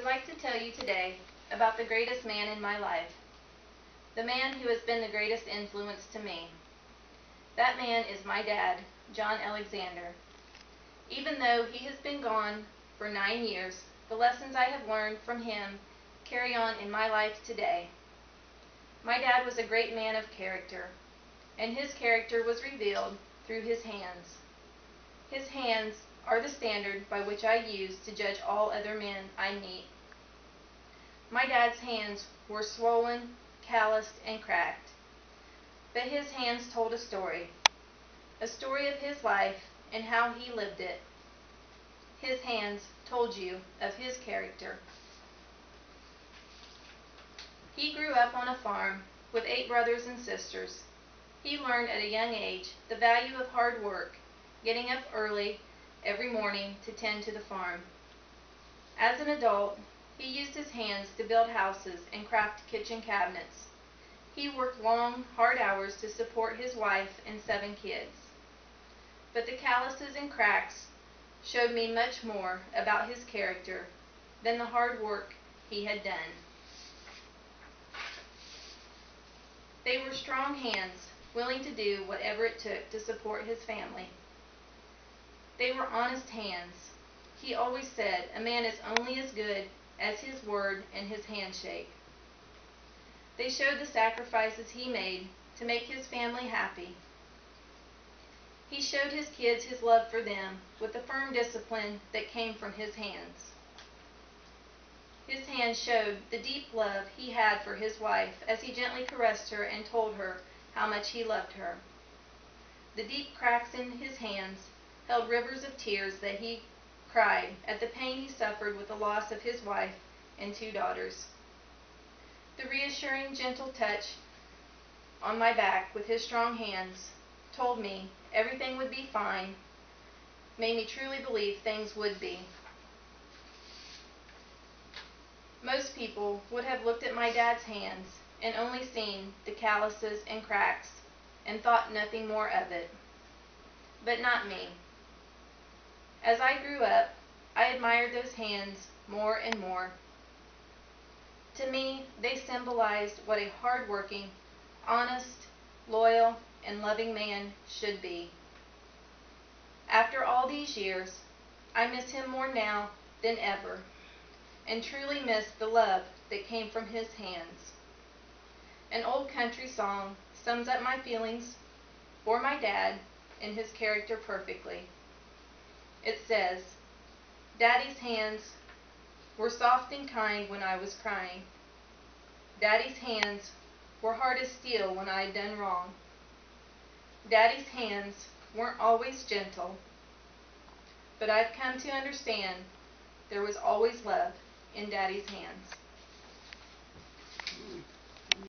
like to tell you today about the greatest man in my life, the man who has been the greatest influence to me. That man is my dad, John Alexander. Even though he has been gone for 9 years, the lessons I have learned from him carry on in my life today. My dad was a great man of character, and his character was revealed through his hands. His hands are the standard by which I use to judge all other men I meet. My dad's hands were swollen, calloused, and cracked, but his hands told a story of his life and how he lived it. His hands told you of his character. He grew up on a farm with 8 brothers and sisters. He learned at a young age the value of hard work, getting up early every morning to tend to the farm. As an adult, he used his hands to build houses and craft kitchen cabinets. He worked long, hard hours to support his wife and 7 kids. But the calluses and cracks showed me much more about his character than the hard work he had done. They were strong hands, willing to do whatever it took to support his family. They were honest hands. He always said a man is only as good as his word and his handshake. They showed the sacrifices he made to make his family happy. He showed his kids his love for them with the firm discipline that came from his hands. His hands showed the deep love he had for his wife as he gently caressed her and told her how much he loved her. The deep cracks in his hands held rivers of tears that he cried at the pain he suffered with the loss of his wife and 2 daughters. The reassuring, gentle touch on my back with his strong hands told me everything would be fine, made me truly believe things would be. Most people would have looked at my dad's hands and only seen the calluses and cracks and thought nothing more of it. But not me. As I grew up, I admired those hands more and more. To me, they symbolized what a hard-working, honest, loyal, and loving man should be. After all these years, I miss him more now than ever, and truly miss the love that came from his hands. An old country song sums up my feelings for my dad and his character perfectly. It says, "Daddy's hands were soft and kind when I was crying. Daddy's hands were hard as steel when I'd done wrong. Daddy's hands weren't always gentle, but I've come to understand there was always love in Daddy's hands."